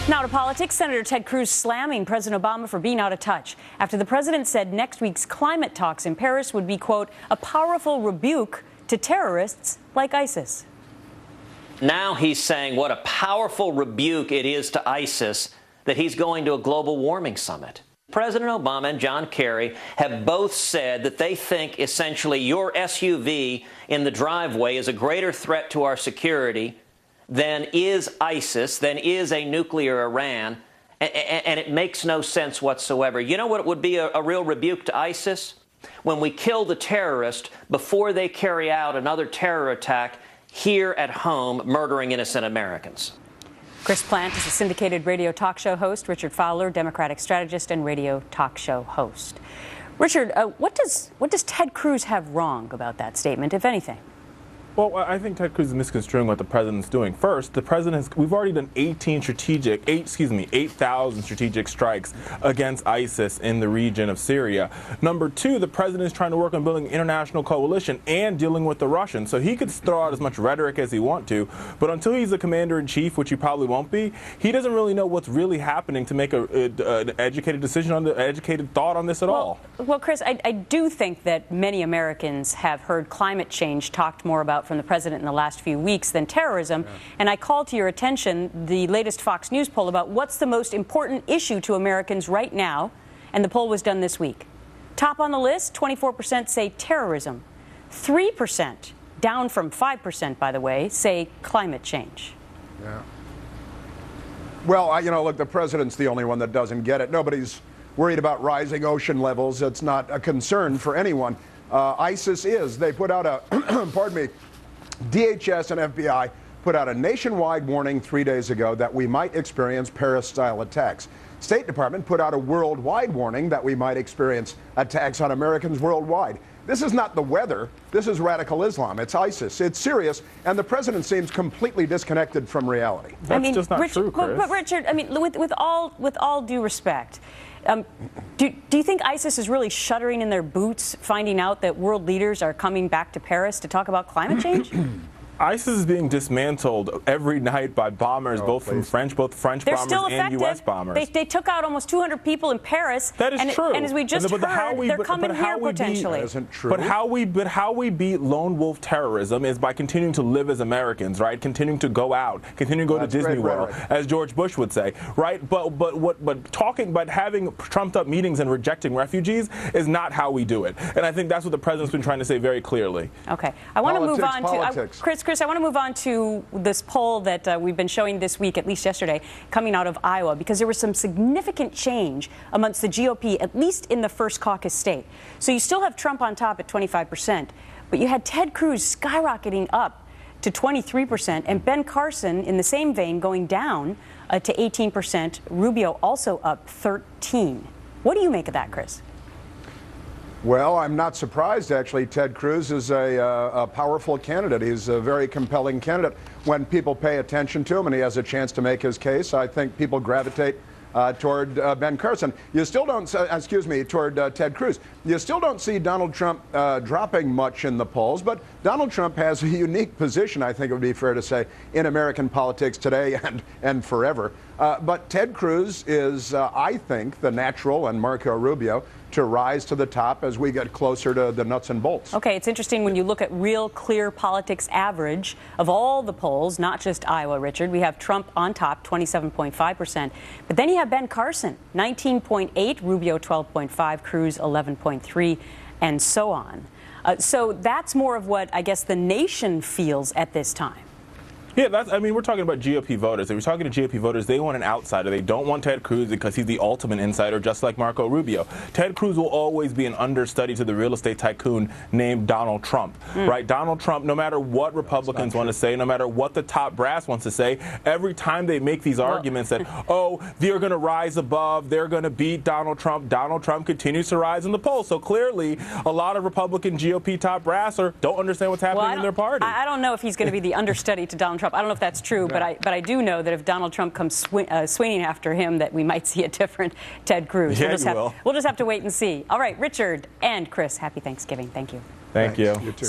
Now to politics. Senator Ted Cruz slamming President Obama for being out of touch after the president said next week's climate talks in Paris would be, quote, a powerful rebuke to terrorists like ISIS. Now he's saying what a powerful rebuke it is to ISIS that he's going to a global warming summit. President Obama and John Kerry have both said that they think essentially your SUV in the driveway is a greater threat to our security than is ISIS, than is a nuclear Iran, and it makes no sense whatsoever. You know what would be a real rebuke to ISIS? When we kill the terrorist before they carry out another terror attack here at home, murdering innocent Americans. Chris Plant is a syndicated radio talk show host. Richard Fowler, Democratic strategist and radio talk show host. Richard, what does Ted Cruz have wrong about that statement, if anything? Well, I think Ted Cruz is misconstruing what the president's doing. First, the president we've already done 8,000 strategic strikes against ISIS in the region of Syria. Number two, the president is trying to work on building an international coalition and dealing with the Russians. So he could throw out as much rhetoric as he wants to, but until he's the commander-in-chief, which he probably won't be, he doesn't really know what's really happening to make an educated decision on educated thought on this at all. Well, Chris, I do think that many Americans have heard climate change talked more about from the president in the last few weeks than terrorism. Yeah. And I call to your attention the latest Fox News poll about what's the most important issue to Americans right now, and the poll was done this week. Top on the list, 24% say terrorism. 3%, down from 5%, by the way, say climate change. Yeah. Well, look, the president's the only one that doesn't get it. Nobody's worried about rising ocean levels. It's not a concern for anyone. ISIS is. They put out a, pardon me, DHS and FBI put out a nationwide warning 3 days ago that we might experience Paris-style attacks. State Department put out a worldwide warning that we might experience attacks on Americans worldwide. This is not the weather. This is radical Islam. It's ISIS. It's serious, and the president seems completely disconnected from reality. That's just not true, Chris. But Richard, I mean, with all due respect, do you think ISIS is really shuddering in their boots, finding out that world leaders are coming back to Paris to talk about climate change? ISIS is being dismantled every night by bombers, both French bombers and U.S. bombers. They took out almost 200 people in Paris. That is true. And as we just heard, they're coming here potentially. That isn't true. But how we beat lone wolf terrorism is by continuing to live as Americans, right? Continuing to go out, continuing to go to Disney World, as George Bush would say, right? But having trumped up meetings and rejecting refugees is not how we do it. And I think that's what the president's been trying to say very clearly. Okay, I want to move on to Chris, I want to move on to this poll that we've been showing this week, at least yesterday, coming out of Iowa, because there was some significant change amongst the GOP, at least in the first caucus state. So you still have Trump on top at 25%, but you had Ted Cruz skyrocketing up to 23%, and Ben Carson, in the same vein, going down to 18%. Rubio also up 13%. What do you make of that, Chris? Well, I'm not surprised, actually. Ted Cruz is a powerful candidate. He's a very compelling candidate. When people pay attention to him and he has a chance to make his case, I think people gravitate toward Ben Carson. You still don't, toward Ted Cruz. You still don't see Donald Trump dropping much in the polls, but Donald Trump has a unique position, I think it would be fair to say, in American politics today and forever. But Ted Cruz is, I think, the natural, and Marco Rubio, to rise to the top as we get closer to the nuts and bolts. Okay, it's interesting when you look at real clear politics average of all the polls, not just Iowa, Richard. We have Trump on top, 27.5%. But then you have Ben Carson, 19.8%, Rubio 12.5%, Cruz 11.3%, and so on. So that's more of what I guess the nation feels at this time. Yeah, we're talking about GOP voters. If you're talking to GOP voters, they want an outsider. They don't want Ted Cruz because he's the ultimate insider, just like Marco Rubio. Ted Cruz will always be an understudy to the real estate tycoon named Donald Trump, right? Donald Trump, no matter what Republicans want to say, no matter what the top brass wants to say, every time they make these arguments that, they're going to rise above, they're going to beat Donald Trump continues to rise in the polls. So clearly, a lot of Republican GOP top brass don't understand what's happening in their party. I don't know if he's going to be the understudy to Donald Trump. I don't know if that's true, but I do know that if Donald Trump comes swinging after him, that we might see a different Ted Cruz. Yeah, we'll just have to wait and see. All right, Richard and Chris, happy Thanksgiving. Thank you. Thank you. You too.